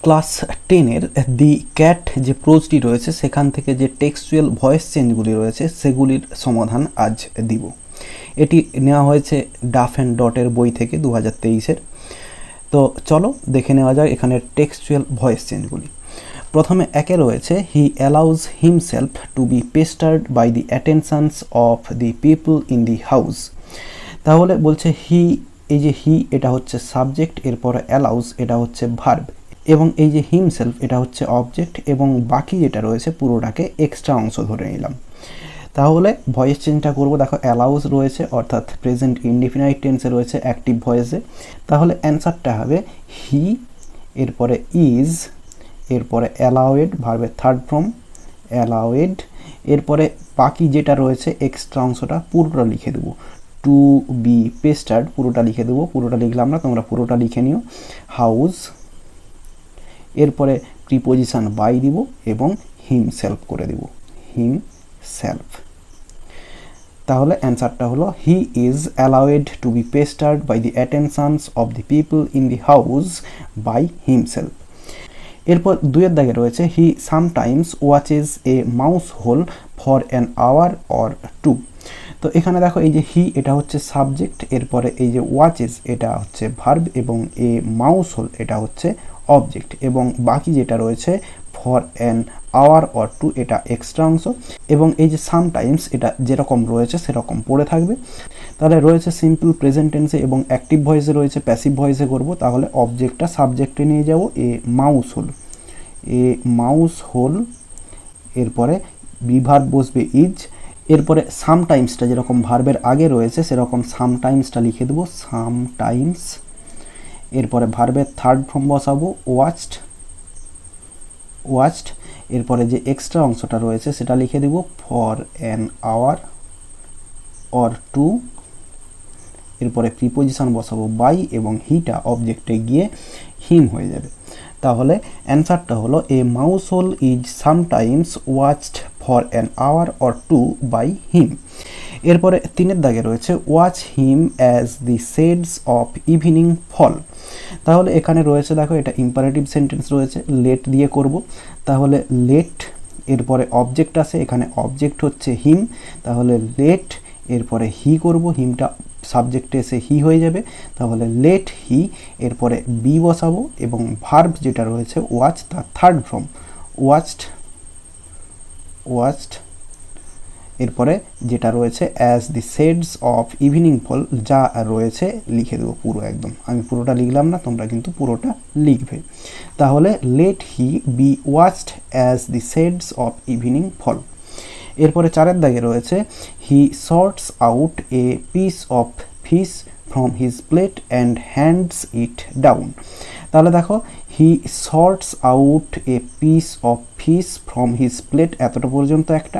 Class 10-এর the cat যে প্রোজটি রয়েছে সেখান থেকে যে টেক্সচুয়াল ভয়েস চেঞ্জগুলি রয়েছে সেগুলির সমাধান আজ দিব। এটি নেওয়া হয়েছে ডাফ অ্যান্ড ডটের বই থেকে 2023-এর। তো চলো দেখে নেওয়া যাক এখানে টেক্সচুয়াল ভয়েস চেঞ্জগুলি। প্রথমে একে রয়েছে he allows himself to be pestered by the attentions of the people in the house. তাহলে বলছে হি, এই যে হি এটা হচ্ছে সাবজেক্ট, এরপরে অ্যালাউজ এটা হচ্ছে ভার্ব, এবং এই যে হিমসেলফ এটা হচ্ছে অবজেক্ট, এবং বাকি যেটা রয়েছে পুরোটাকে এক্সট্রা অংশ ধরে নিলাম। তাহলে ভয়েস চেঞ্জটা করবো, দেখো অ্যালাউজ রয়েছে অর্থাৎ প্রেজেন্ট ইনডিফিনাইট টেন্সে রয়েছে অ্যাক্টিভ ভয়েসে। তাহলে অ্যান্সারটা হবে হি, এরপরে ইজ, এরপরে অ্যালাউড ভার্বের থার্ড ফর্ম অ্যালাউড, এরপরে বাকি যেটা রয়েছে এক্সট্রা অংশটা পুরোটা লিখে দেবো, টু বি পেস্টার্ড পুরোটা লিখে দেবো, পুরোটা লিখলাম না, তোমরা পুরোটা লিখে নিও, হাউস, এরপরে প্রিপোজিশন বাই দিব এবং হিমসেলফ করে দিব, হিমসেলফ। তাহলে অ্যান্সারটা হলো he is allowed to be pestered by the attentions of the people in the house by himself. এরপর দুইয়ের দাগে রয়েছে he sometimes watches a mouse hole for an hour or two. তো এখানে দেখো এই যে হি এটা হচ্ছে সাবজেক্ট, এরপরে এই যে ওয়াচেস এটা হচ্ছে ভার্ব, এবং এ মাউস হোল এটা হচ্ছে অবজেক্ট, এবং বাকি যেটা রয়েছে for an hour or two এটা এক্সট্রা অংশ, এবং এই যে সামটাইমস এটা যেরকম রয়েছে সেরকম পড়ে থাকবে। তাহলে রয়েছে সিম্পল প্রেজেন্ট টেন্সে এবং অ্যাক্টিভ ভয়েসে রয়েছে প্যাসিভ ভয়েসে করব। তাহলে অবজেক্টটা সাবজেক্টে নিয়ে যাব, এ মাউস হোল, এ মাউস হোল, এরপরে বিভার্ব বসবে ইজ, এরপরে সামটাইমসটা যেরকম ভার্বের আগে রয়েছে সেরকম সামটাইমসটা লিখে দেবো, সামটাইমস, এরপরে ভার্বের থার্ড ফর্ম বসাবো ওয়াচড, ওয়াচড, এরপরে যে এক্সট্রা অংশটা রয়েছে সেটা লিখে দেব for an hour or two, এরপরে প্রিপোজিশন বসাবো বাই, এবং হিটা অবজেক্টে গিয়ে হিম হয়ে যাবে। তাহলে অ্যান্সারটা হলো a mouse hole is sometimes watched for an hour or two by him. এরপরে তিনের দাগে রয়েছে watch him as the shades of evening fall. তাহলে এখানে রয়েছে দেখো এটা ইম্পারেটিভ সেন্টেন্স রয়েছে, লেট দিয়ে করব। তাহলে লেট, এরপরে অবজেক্ট আছে, এখানে অবজেক্ট হচ্ছে হিম, তাহলে লেট, এরপরে হি করব, হিমটা সাবজেক্টে এসে হি হয়ে যাবে, তাহলে লেট হি, এরপরে বি বসাবো, এবং ভার্ব যেটা রয়েছে ওয়াচ তার থার্ড ফর্ম ওয়াচড, ওয়াচড, এরপরে যেটা রয়েছে as the shades of evening fall যা রয়েছে লিখে দেবো পুরো, একদম আমি পুরোটা লিখলাম না, তোমরা কিন্তু পুরোটা লিখবে। তাহলে let he be watched as the shades of evening fall. এরপরে চারের দাগে রয়েছে he sorts out a piece of fish from his plate and hands it down. তাহলে দেখো he sorts out a piece of fish from his plate এতটা পর্যন্ত একটা,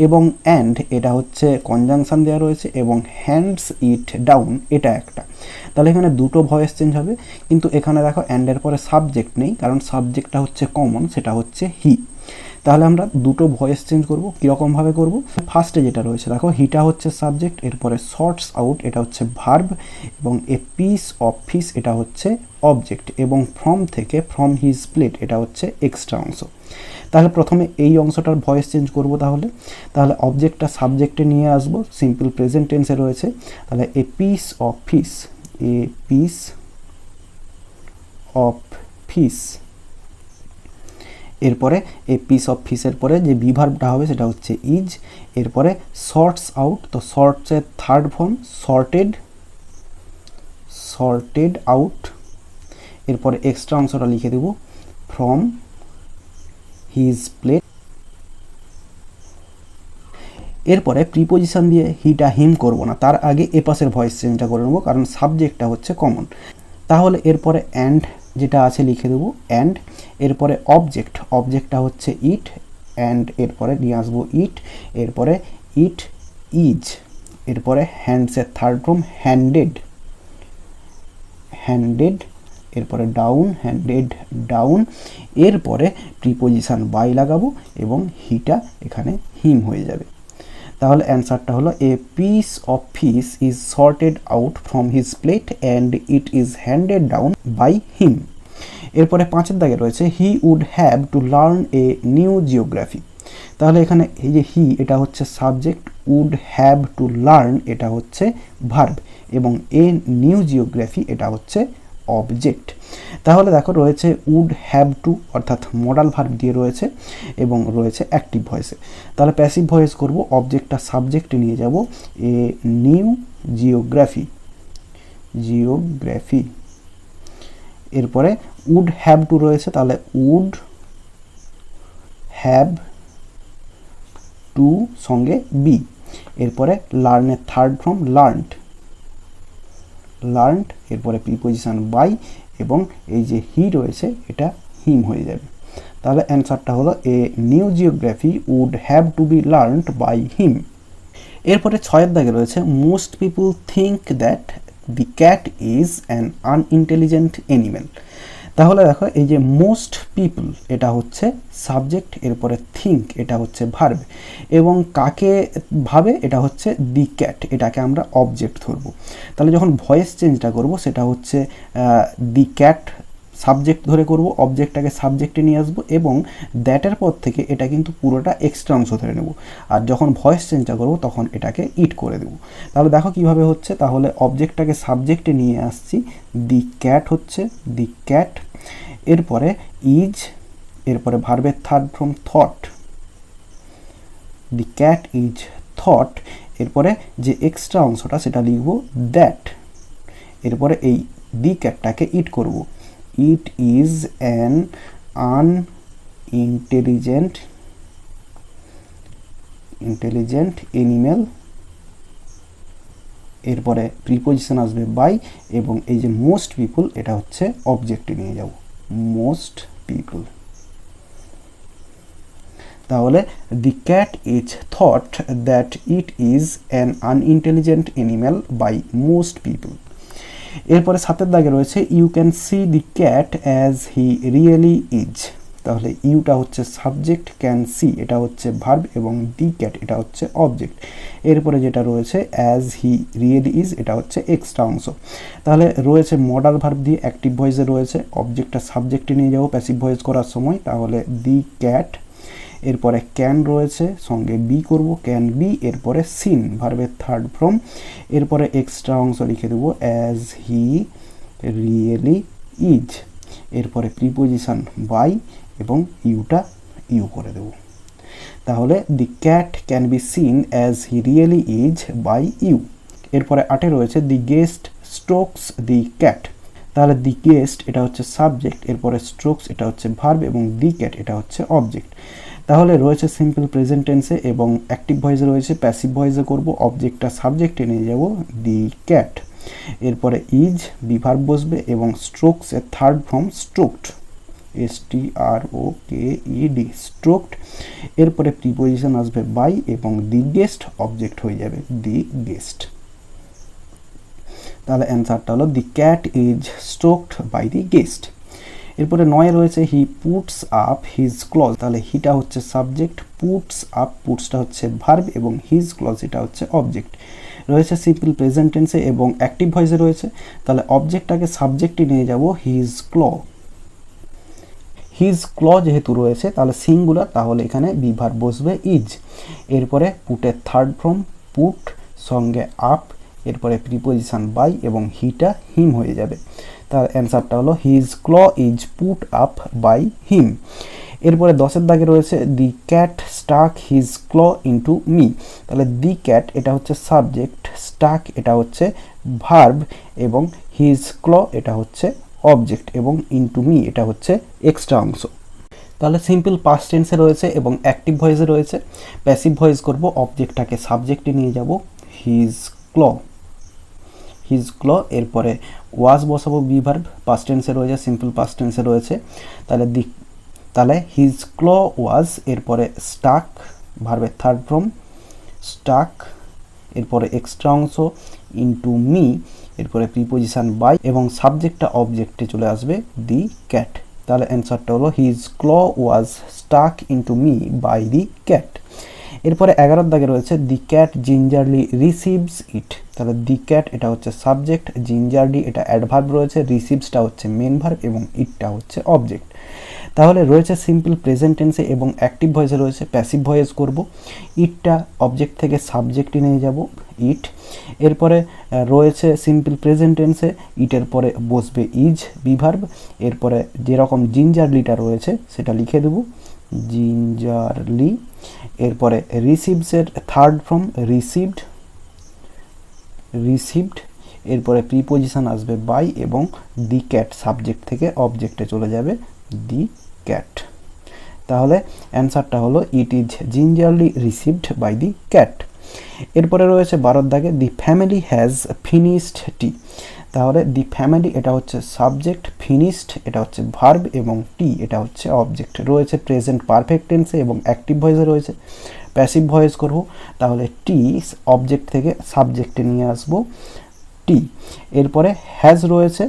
এবং অ্যান্ড এটা হচ্ছে কনজাংশন দেওয়া রয়েছে, এবং হ্যান্ডস ইট ডাউন এটা একটা। তাহলে এখানে দুটো ভয়েস চেঞ্জ হবে, কিন্তু এখানে দেখো অ্যান্ডের পরে সাবজেক্ট নেই, কারণ সাবজেক্টটা হচ্ছে কমন, সেটা হচ্ছে হি। তাহলে আমরা দুটো ভয়েস চেঞ্জ করব, কীরকমভাবে করব? ফার্স্টে যেটা রয়েছে দেখো হিটা হচ্ছে সাবজেক্ট, এরপরে শর্টস আউট এটা হচ্ছে ভার্ব, এবং এ পিস অফ ফিশ এটা হচ্ছে অবজেক্ট, এবং ফ্রম থেকে ফ্রম হিজ প্লেট এটা হচ্ছে এক্সট্রা অংশ। তাহলে প্রথমে এই অংশটার ভয়েস চেঞ্জ করব। তাহলে অবজেক্টটা সাবজেক্টে নিয়ে আসব, সিম্পল প্রেজেন্ট টেন্সে রয়েছে, তাহলে এ piece of fish, A piece of fish, এরপরে এই পিস অফ ফিশের পরে যে বিভার্বটা হবে সেটা হচ্ছে ইজ, এরপরে শর্টস আউট, তো শর্টসের third form sorted, sorted out, এরপরে এক্সট্রা অংশটা লিখে দেব ফ্রম হিজ প্লেট, এরপরে প্রিপোজিশন দিয়ে হিটা হিম করব না, তার আগে এ পাশের ভয়েস চেঞ্জটা করে নেবো, কারণ সাবজেক্টটা হচ্ছে কমন। তাহলে এরপরে অ্যান্ড যেটা আছে লিখে দেবো অ্যান্ড, এরপরে অবজেক্ট, অবজেক্টটা হচ্ছে ইট, অ্যান্ড এরপরে নিয়ে আসবো ইট, এরপরে ইট ইজ, এরপরে হ্যান্ডসের থার্ড ফর্ম হ্যান্ডেড, হ্যান্ডেড, এরপরে ডাউন, হ্যান্ডেড ডাউন, এরপরে প্রিপোজিশন বাই লাগাবো এবং হিটা এখানে হিম হয়ে যাবে। তাহলে অ্যান্সারটা হলো a piece of fish is sorted out from his plate and it is handed down by him. এরপরে 5-এর দাগে রয়েছে he would have to learn a new geography. তাহলে এখানে এই যে হি এটা হচ্ছে subject, would have to learn এটা হচ্ছে ভার্ব, এবং এ নিউ জিওগ্রাফি এটা হচ্ছে অবজেক্ট। তাহলে দেখো রয়েছে উড হ্যাভ টু অর্থাৎ মডাল ভার্ব দিয়ে রয়েছে এবং রয়েছে অ্যাক্টিভ ভয়েসে। তাহলে প্যাসিভ ভয়েস করব, অবজেক্টটা সাবজেক্টে নিয়ে যাব, এ নিউ জিওগ্রাফি, জিওগ্রাফি। এরপরে উড হ্যাভ টু রয়েছে, তাহলে উড হ্যাভ টু সঙ্গে বি। এরপরে লার্নের থার্ড ফর্ম লার্নড, লার্নড, এরপরে প্রিপোজিশন বাই, এবং এই যে হি রয়েছে এটা হিম হয়ে যাবে। তাহলে অ্যান্সারটা হলো a new geography would have to be learned by him. এরপরে 6-এর দাগে রয়েছে most people think that the cat is an unintelligent animal. তাহলে দেখো এই যে মোস্ট পিপল এটা হচ্ছে সাবজেক্ট, এরপরে থিঙ্ক এটা হচ্ছে ভার্ব, এবং কাকে ভাবে এটা হচ্ছে দি ক্যাট, এটাকে আমরা অবজেক্ট ধরবো। তাহলে যখন ভয়েস চেঞ্জটা করব সেটা হচ্ছে দি ক্যাট সাবজেক্ট ধরে করব, অবজেক্টটাকে সাবজেক্টে নিয়ে আসবো, এবং দ্যাটের পর থেকে এটা কিন্তু পুরোটা এক্সট্রা অংশ ধরে নেব। আর যখন ভয়েস চেঞ্জটা করব তখন এটাকে ইট করে দেব। তাহলে দেখো কিভাবে হচ্ছে, তাহলে অবজেক্টটাকে সাবজেক্টে নিয়ে আসছি, দি ক্যাট হচ্ছে দি ক্যাট, এরপরে ইজ, এরপরে ভার্বের third form thought, the cat is thought, এরপরে যে এক্সট্রা অংশটা সেটা লিখব দ্যাট, এরপরে এই দি ক্যাটটাকে ইট করব, ইট ইজ অ্যান আনইন্টেলিজেন্ট অ্যানিমেল, এরপরে প্রিপোজিশন আসবে বাই, এবং এই যে মোস্ট পিপল এটা হচ্ছে অবজেক্টে নিয়ে যাব, মোস্ট পিপল। তাহলে the cat is thought that it is an unintelligent animal by most people. এরপরে 7-এর দাগে রয়েছে you can see the cat as he really is. তাহলে ইউটা হচ্ছে সাবজেক্ট, ক্যান সি এটা হচ্ছে ভার্ব, এবং দি ক্যাট এটা হচ্ছে অবজেক্ট। এরপরে যেটা রয়েছে অ্যাজ হি রিয়েলি ইজ এটা হচ্ছে এক্সট্রা অংশ। তাহলে রয়েছে মডাল ভার্ব দিয়ে অ্যাক্টিভ ভয়েসে রয়েছে, অবজেক্টটা সাবজেক্টে নিয়ে যাবো প্যাসিভ ভয়েস করার সময়, তাহলে দি ক্যাট, এরপরে ক্যান রয়েছে সঙ্গে বি করব, ক্যান বি, এরপরে সিন ভার্বের থার্ড ফর্ম, এরপরে এক্সট্রা অংশ লিখে দেবো অ্যাজ হি রিয়েলি ইজ, এরপরে প্রিপোজিশন বাই, এবং ইউটা ইউ করে দেব। তাহলে the cat can be seen as he really is by you. এরপরে 8-এ রয়েছে the guest strokes the cat. তাহলে দি গেস্ট এটা হচ্ছে সাবজেক্ট, এরপরে স্ট্রোকস এটা হচ্ছে ভার্ব, এবং দি ক্যাট এটা হচ্ছে অবজেক্ট। তাহলে রয়েছে সিম্পল প্রেজেন্ট টেন্সে এবং অ্যাক্টিভ ভয়েসে রয়েছে, প্যাসিভ ভয়েসে করব, অবজেক্টটা সাবজেক্টে নিয়ে যাব দি ক্যাট, এরপরে ইজ বি ভার্ব বসবে, এবং স্ট্রোকস এর থার্ড ফর্ম স্ট্রোকড, STROKED, স্ট্রোকড, এরপরে প্রিপোজিশন আসবে বাই, এবং দি গেস্ট অবজেক্ট হয়ে যাবে দি গেস্ট। তাহলে অ্যান্সারটা হলো the cat is stroked by the guest. এরপরে 9-এ রয়েছে he puts up his claws. তাহলে হিটা হচ্ছে সাবজেক্ট, পুটস আপ পুটসটা হচ্ছে ভার্ব, এবং হিজ ক্লজ এটা হচ্ছে অবজেক্ট। রয়েছে সিম্পল প্রেজেন্ট টেন্সে এবং অ্যাক্টিভ ভয়েসে রয়েছে। তাহলে অবজেক্টটাকে সাবজেক্টে নিয়ে যাব হিজ ক্ল, হিজ ক্ল যেহেতু রয়েছে তাহলে সিঙ্গুলার, তাহলে এখানে বি ভার্ব বসবে ইজ। এরপরে পুটের থার্ড ফর্ম পুট সঙ্গে আপ, এরপরে প্রিপোজিশন বাই, এবং হিটা হিম হয়ে যাবে। তার অ্যান্সারটা হলো his claw is put up by him. এরপরে 10-এর দাগে রয়েছে the cat stuck his claw into me. তাহলে দি ক্যাট এটা হচ্ছে সাবজেক্ট, স্টাক এটা হচ্ছে ভার্ব, এবং হিজ ক্ল এটা হচ্ছে অবজেক্ট, এবং ইনটু মি এটা হচ্ছে এক্সট্রা অংশ। তাহলে সিম্পল পাস্ট টেন্সে রয়েছে এবং অ্যাক্টিভ ভয়েসে রয়েছে। প্যাসিভ ভয়েস করব, অবজেক্টটাকে সাবজেক্টে নিয়ে যাব হিজ ক্ল, হিজ ক্ল, এরপরে ওয়াজ বসাবো বি ভার্ব, পাস্ট টেন্সে রয়েছে, সিম্পল পাস্ট টেন্সে রয়েছে। তাহলে হিজ ক্ল ওয়াজ, এরপরে স্টাক ভার্বের থার্ড ফর্ম স্টাক, এরপরে এক্সট্রা অংশ ইনটু মি, এরপরে প্রিপোজিশন বাই, এবং সাবজেক্টটা অবজেক্টে চলে আসবে দি ক্যাট। তাহলে অ্যান্সারটা হলো his claw was stuck into me by the cat. এরপরে 11 দাগে রয়েছে দি ক্যাট জিঞ্জারলি রিসিভস ইট। তাহলে দি ক্যাট এটা হচ্ছে সাবজেক্ট, জিঞ্জারলি এটা অ্যাডভার্ব রয়েছে, রিসিভসটা হচ্ছে মেন ভার্ব এবং ইটটা হচ্ছে অবজেক্ট। তাহলে রয়েছে সিম্পল প্রেজেন্ট টেন্সে এবং অ্যাক্টিভ ভয়েসে রয়েছে প্যাসিভ ভয়েস করব। ইটটা অবজেক্ট থেকে সাবজেক্টে নিয়ে যাব, ইট। এরপরে রয়েছে সিম্পল প্রেজেন্ট টেন্সে ইটের পরে বসবে ইজ বিভার্ব। এরপরে যেরকম জিঞ্জারলিটা রয়েছে সেটা লিখে দেব, জিঞ্জারলি। এরপরে রিসিভসের থার্ড ফর্ম রিসিভড, রিসিভড। এরপরে প্রিপোজিশন আসবে বাই এবং দি ক্যাট সাবজেক্ট থেকে অবজেক্টে চলে যাবে, দি ক্যাট। তাহলে অ্যান্সারটা হলো it is gingerly received by the cat. এরপরে রয়েছে 12 দাগে the family has finished tea. তাহলে দি ফ্যামিলি এটা হচ্ছে সাবজেক্ট, ফিনিশড এটা হচ্ছে ভার্ব এবং টি এটা হচ্ছে অবজেক্ট। রয়েছে প্রেজেন্ট পারফেক্ট টেন্সে এবং অ্যাক্টিভ ভয়েসে রয়েছে প্যাসিভ ভয়েস করব। তাহলে টি অবজেক্ট থেকে সাবজেক্টে নিয়ে আসব, টি। এরপরে হ্যাজ রয়েছে,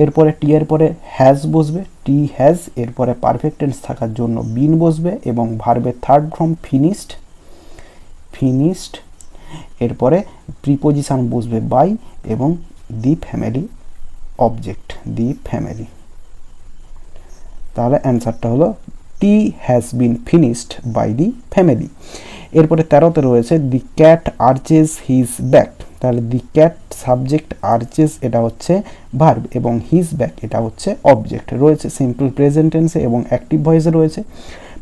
এরপরে টি এর পরে হ্যাজ বসবে, টি হ্যাজ। এরপরে পারফেক্ট টেন্স থাকার জন্য বিন বসবে এবং ভার্বের থার্ড ফর্ম ফিনিশড, ফিনিশড। এরপরে প্রিপোজিশন বসবে বাই এবং the family object, the family. তাহলে অ্যান্সারটা হলো tea has been finished by the family. এরপরে 13তে রয়েছে the cat arches his back. তাহলে দি ক্যাট সাবজেক্ট, আর্চেস এটা হচ্ছে ভার্ব এবং হিজ ব্যাক এটা হচ্ছে অবজেক্ট। রয়েছে সিম্পল প্রেজেন্ট টেন্সে এবং অ্যাক্টিভ ভয়েসে রয়েছে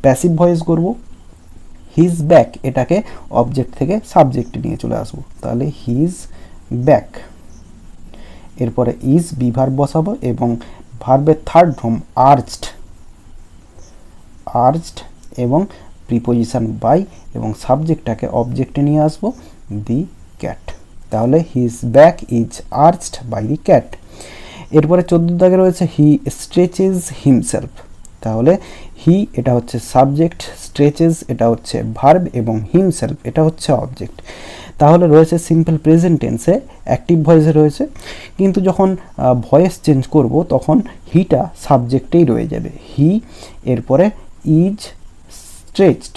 প্যাসিভ ভয়েস করব। হিজ ব্যাক এটাকে অবজেক্ট থেকে সাবজেক্টে নিয়ে চলে আসবো, তাহলে হিজ ব্যাক। এরপরে ইজ বিভার্ব বসাবো এবং ভার্বের থার্ড ফর্ম আর্চড, আর্চড এবং প্রিপোজিশন বাই এবং সাবজেক্টটাকে অবজেক্টে নিয়ে আসবো, দি ক্যাট। তাহলে his back is arched by the cat. এরপরে 14 দাগে রয়েছে হি স্ট্রেচেস হিমসেলফ। তাহলে হি এটা হচ্ছে সাবজেক্ট, স্ট্রেচেস এটা হচ্ছে ভার্ব এবং হিমসেলফ এটা হচ্ছে অবজেক্ট। তাহলে রয়েছে সিম্পল প্রেজেন্ট টেন্সে অ্যাক্টিভ ভয়েসে রয়েছে, কিন্তু যখন ভয়েস চেঞ্জ করব তখন হিটা সাবজেক্টেই রয়ে যাবে, হি। এরপরে ইজ স্ট্রেচড,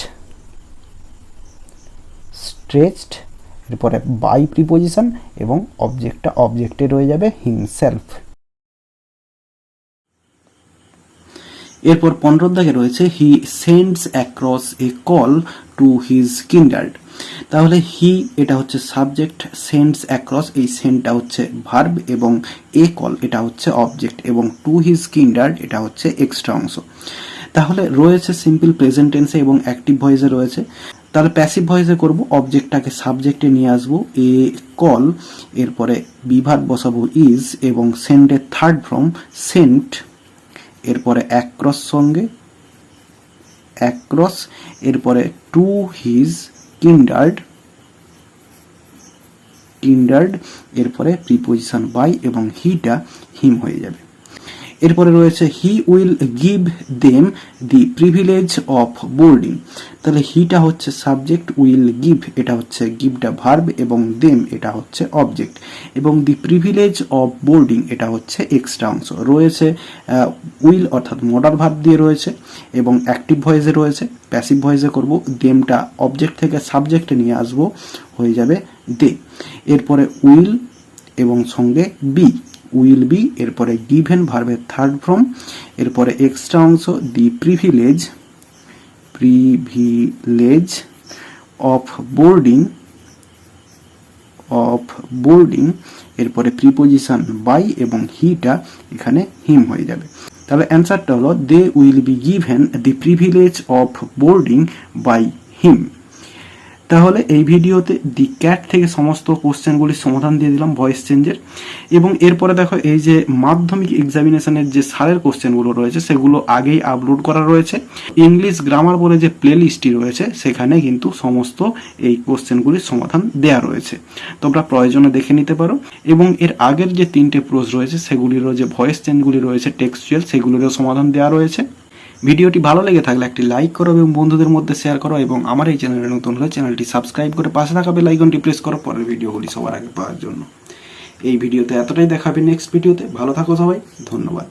স্ট্রেচড। এরপরে বাই প্রিপোজিশন এবং অবজেক্টটা অবজেক্টে রয়ে যাবে, হিমসেলফ। এরপর 15 দাগে রয়েছে he sends across a call to his kindred. তাহলে হি এটা হচ্ছে সাবজেক্ট, সেন্ডস অ্যাক্রস এই সেন্ডটা হচ্ছে ভার্ব এবং এ কল এটা হচ্ছে অবজেক্ট এবং টু হিজ কিন্ডার্ড এটা হচ্ছে এক্সট্রা অংশ। তাহলে রয়েছে সিম্পল প্রেজেন্ট টেন্সে এবং অ্যাক্টিভ ভয়েসে রয়েছে। তাহলে প্যাসিভ ভয়েসে করব, অবজেক্টটাকে সাবজেক্টে নিয়ে আসবো, এ কল। এরপরে বিভার্ব বসাবো ইজ এবং সেন্ডের থার্ড ফর্ম সেন্ট। এরপরে অ্যাক্রস সঙ্গে অ্যাক্রস। এরপরে টু হিজ কিন্ডার্ড, কিন্ডার্ড। এরপরে প্রিপোজিশন বাই এবং হিটা হিম হয়ে যাবে। এরপরে রয়েছে he will give them the privilege of boarding. তাহলে হিটা হচ্ছে সাবজেক্ট, উইল গিভ এটা হচ্ছে গিভটা ভার্ব এবং দেম এটা হচ্ছে অবজেক্ট এবং দি প্রিভিলেজ অফ বোর্ডিং এটা হচ্ছে এক্সট্রা অংশ। রয়েছে উইল অর্থাৎ মডাল ভার্ব দিয়ে রয়েছে এবং অ্যাক্টিভ ভয়েসে রয়েছে। প্যাসিভ ভয়েসে করব, দেমটা অবজেক্ট থেকে সাবজেক্টে নিয়ে আসবো, হয়ে যাবে দে। এরপরে উইল এবং সঙ্গে বি, উইল বি। এরপরে গিভেন ভার্বের থার্ড ফর্ম। এরপরে এক্সট্রা অংশ the privilege, privilege of boarding, of boarding. এরপরে প্রিপোজিশন বাই এবং হিটা এখানে হিম হয়ে যাবে। তাহলে অ্যান্সারটা হলো they will be given the privilege of boarding by him. তাহলে এই ভিডিওতে দি ক্যাট থেকে সমস্ত কোশ্চেনগুলির সমাধান দিয়ে দিলাম ভয়েস চেঞ্জের। এবং এরপরে দেখো এই যে মাধ্যমিক এক্সামিনেশনের যে সারের কোশ্চেনগুলো রয়েছে সেগুলো আগেই আপলোড করা রয়েছে। ইংলিশ গ্রামার বলে যে প্লে লিস্টটি রয়েছে সেখানে কিন্তু সমস্ত এই কোশ্চেনগুলির সমাধান দেয়া রয়েছে, তোমরা প্রয়োজনে দেখে নিতে পারো। এবং এর আগের যে 3টে প্রশ্ন রয়েছে সেগুলিরও যে ভয়েস চেঞ্জগুলি রয়েছে টেক্সচুয়াল সেগুলিরও সমাধান দেওয়া রয়েছে। ভিডিওটি ভালো লেগে থাকলে একটি লাইক করো এবং বন্ধুদের মধ্যে শেয়ার করো এবং আমার এই চ্যানেলে নতুন হলে চ্যানেলটি সাবস্ক্রাইব করে পাশে থাকা বেল আইকনটি প্রেস করো পরের ভিডিওগুলি সবার আগে পাওয়ার জন্য। এই ভিডিওতে এতটাই, দেখাবে নেক্সট ভিডিওতে। ভালো থাকো সবাই, ধন্যবাদ।